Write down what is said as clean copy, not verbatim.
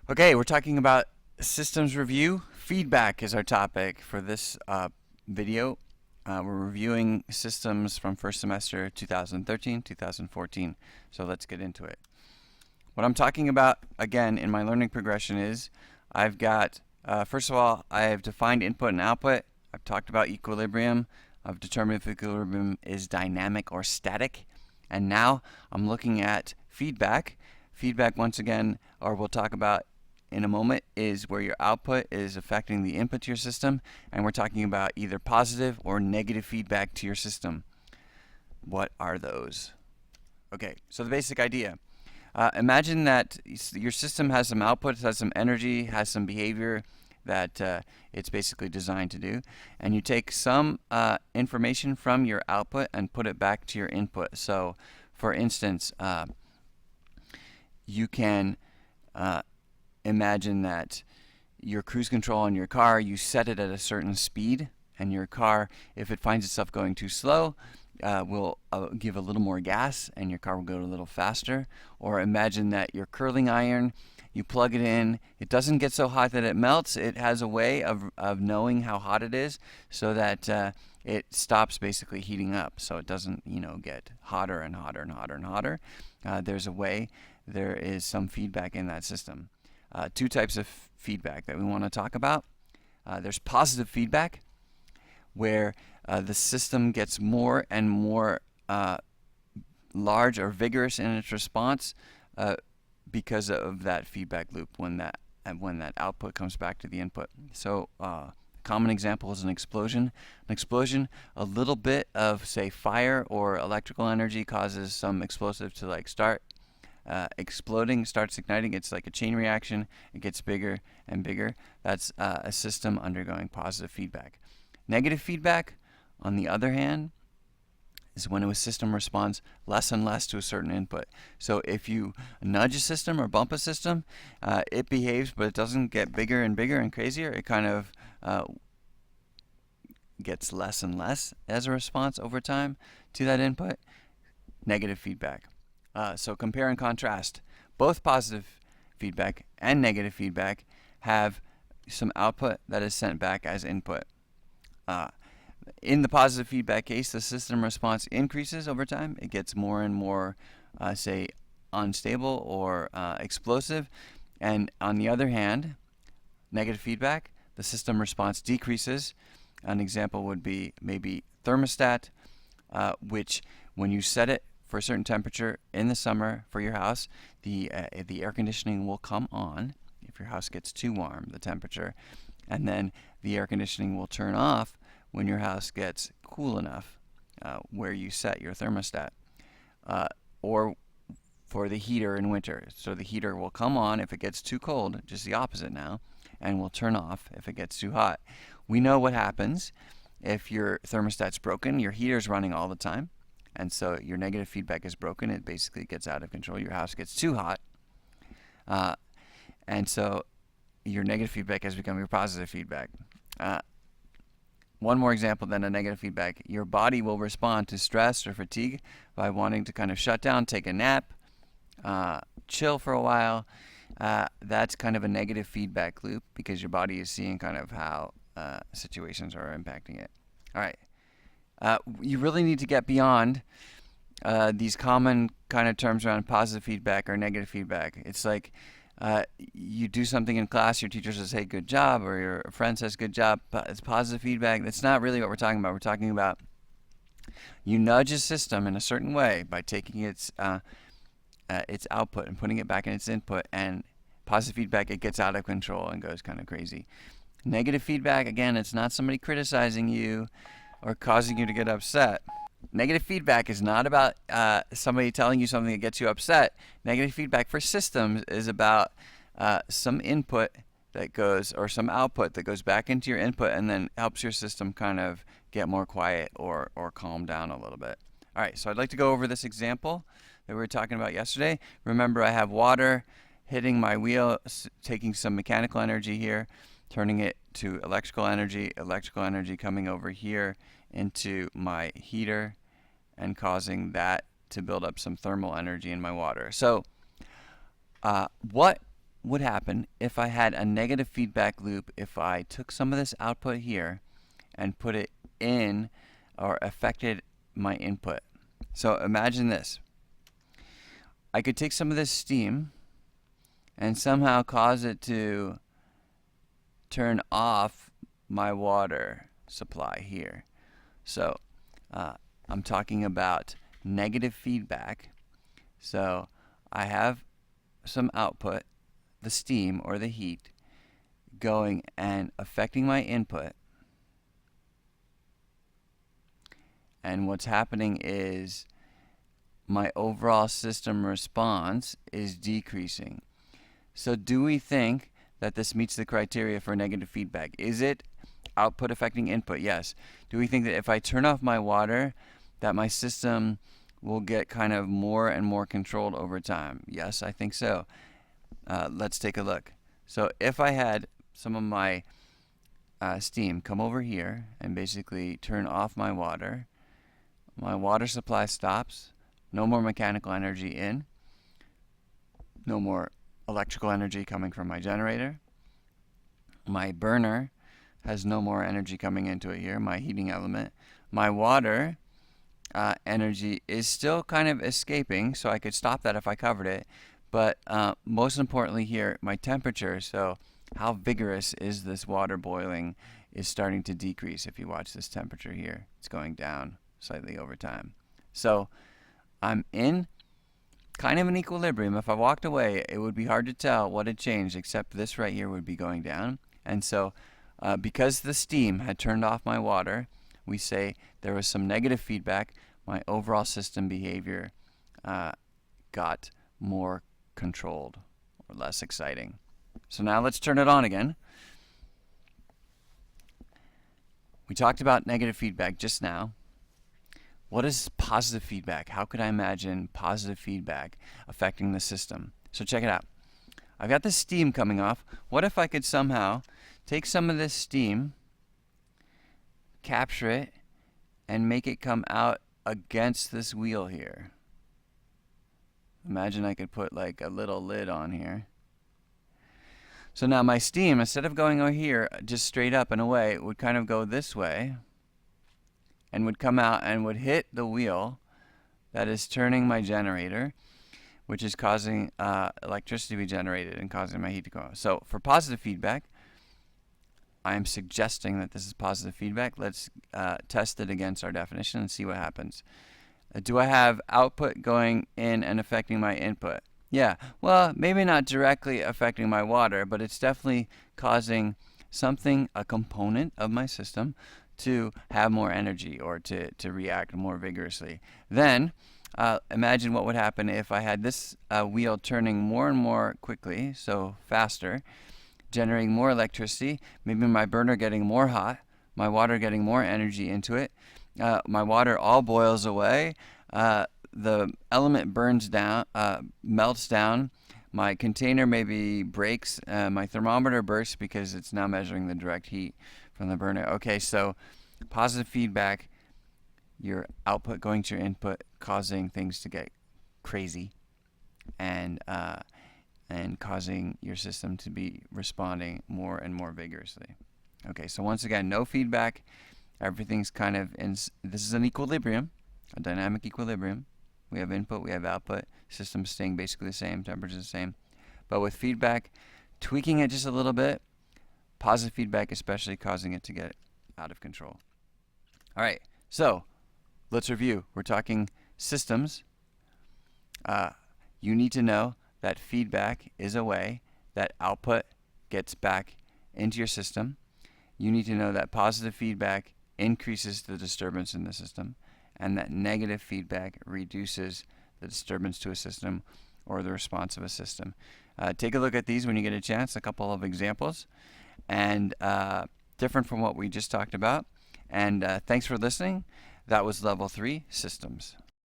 Okay, we're talking about systems review. Feedback is our topic for this video. We're reviewing systems from first semester 2013, 2014. So let's get into it. What I'm talking about, again, in my learning progression is I've got, first of all, I have defined input and output. I've talked about equilibrium. I've determined if equilibrium is dynamic or static. And now I'm looking at feedback. Feedback, once again, or we'll talk about in a moment, is where your output is affecting the input to your system, and we're talking about either positive or negative feedback to your system. What are those? Okay, so the basic idea. Imagine that your system has some output, has some energy, has some behavior that it's basically designed to do, and you take some information from your output and put it back to your input. So, for instance, you can imagine that your cruise control on your car, you set it at a certain speed, and your car, if it finds itself going too slow, will give a little more gas and your car will go a little faster. Or imagine that your curling iron, you plug it in, it doesn't get so hot that it melts. It has a way of knowing how hot it is so that it stops basically heating up, so it doesn't, get hotter and hotter and hotter and hotter. There's a way, there is some feedback in that system. Two types of feedback that we want to talk about. There's positive feedback, where the system gets more and more large or vigorous in its response because of that feedback loop when that output comes back to the input. So common example is an explosion. An explosion, a little bit of, say, fire or electrical energy causes some explosive to start exploding, starts igniting. It's like a chain reaction. It gets bigger and bigger. That's a system undergoing positive feedback. Negative feedback, on the other hand, is when a system responds less and less to a certain input. So if you nudge a system or bump a system, it behaves, but it doesn't get bigger and bigger and crazier. It kind of gets less and less as a response over time to that input. Negative feedback. So compare and contrast. Both positive feedback and negative feedback have some output that is sent back as input. In the positive feedback case, the system response increases over time. It gets more and more, say, unstable or explosive. And on the other hand, negative feedback, the system response decreases. An example would be maybe thermostat, which when you set it for a certain temperature in the summer for your house, the air conditioning will come on if your house gets too warm, the temperature, and then the air conditioning will turn off when your house gets cool enough, where you set your thermostat. Or for the heater in winter. So the heater will come on if it gets too cold, just the opposite now, and will turn off if it gets too hot. We know what happens if your thermostat's broken. Your heater's running all the time, and so your negative feedback is broken. It basically gets out of control. Your house gets too hot, and so your negative feedback has become your positive feedback. One more example than a negative feedback. Your body will respond to stress or fatigue by wanting to kind of shut down, take a nap, chill for a while. That's kind of a negative feedback loop because your body is seeing kind of how situations are impacting it. All right. You really need to get beyond these common kind of terms around positive feedback or negative feedback. It's like you do something in class, your teacher says, hey, good job, or your friend says, good job. It's positive feedback. That's not really what we're talking about. We're talking about you nudge a system in a certain way by taking its output and putting it back in its input, and positive feedback, it gets out of control and goes kind of crazy. Negative feedback, again, it's not somebody criticizing you or causing you to get upset. Negative feedback is not about somebody telling you something that gets you upset. Negative feedback for systems is about some input that goes, or some output that goes back into your input and then helps your system kind of get more quiet or calm down a little bit. All right, so I'd like to go over this example that we were talking about yesterday. Remember, I have water hitting my wheel, taking some mechanical energy here, turning it to electrical energy coming over here into my heater and causing that to build up some thermal energy in my water. So what would happen if I had a negative feedback loop if I took some of this output here and put it in or affected my input. So imagine this. I could take some of this steam and somehow cause it to turn off my water supply here. So I'm talking about negative feedback. So I have some output, the steam or the heat, going and affecting my input. And what's happening is my overall system response is decreasing. So do we think that this meets the criteria for negative feedback? Is it output affecting input? Yes. Do we think that if I turn off my water, that my system will get kind of more and more controlled over time? Yes, I think so. Let's take a look. So if I had some of my steam come over here and basically turn off my water supply stops. No more mechanical energy in. No more electrical energy coming from my generator. My burner has no more energy coming into it here, my heating element. My water energy is still kind of escaping, so I could stop that if I covered it. But most importantly here, my temperature, so how vigorous is this water boiling, is starting to decrease. If you watch this temperature here, it's going down slightly over time. So I'm in kind of an equilibrium. If I walked away, it would be hard to tell what had changed, except this right here would be going down. And so because the steam had turned off my water, we say there was some negative feedback. My overall system behavior got more controlled or less exciting. So now let's turn it on again. We talked about negative feedback just now. What is positive feedback? How could I imagine positive feedback affecting the system? So check it out. I've got this steam coming off. What if I could somehow take some of this steam, capture it, and make it come out against this wheel here? Imagine I could put like a little lid on here. So now my steam, instead of going over here just straight up and away, it would kind of go this way and would come out and would hit the wheel that is turning my generator, which is causing electricity to be generated and causing my heat to go out. So for positive feedback, I am suggesting that this is positive feedback. Let's test it against our definition and see what happens. Do I have output going in and affecting my input? Yeah, well, maybe not directly affecting my water, but it's definitely causing something, a component of my system, to have more energy or to react more vigorously. Then imagine what would happen if I had this wheel turning more and more quickly, so faster, generating more electricity, maybe my burner getting more hot, my water getting more energy into it, my water all boils away, the element burns down, melts down, my container maybe breaks, my thermometer bursts because it's now measuring the direct heat from the burner. Okay, so positive feedback, your output going to your input, causing things to get crazy, and causing your system to be responding more and more vigorously. Okay, so once again, no feedback. Everything's kind of in. This is an equilibrium, a dynamic equilibrium. We have input, we have output. System staying basically the same, temperature the same. But with feedback, tweaking it just a little bit, positive feedback especially causing it to get out of control. All right, so let's review. We're talking systems. You need to know that feedback is a way that output gets back into your system. You need to know that positive feedback increases the disturbance in the system, and that negative feedback reduces the disturbance to a system or the response of a system. Take a look at these when you get a chance, a couple of examples, and different from what we just talked about. And thanks for listening. That was Level 3 Systems.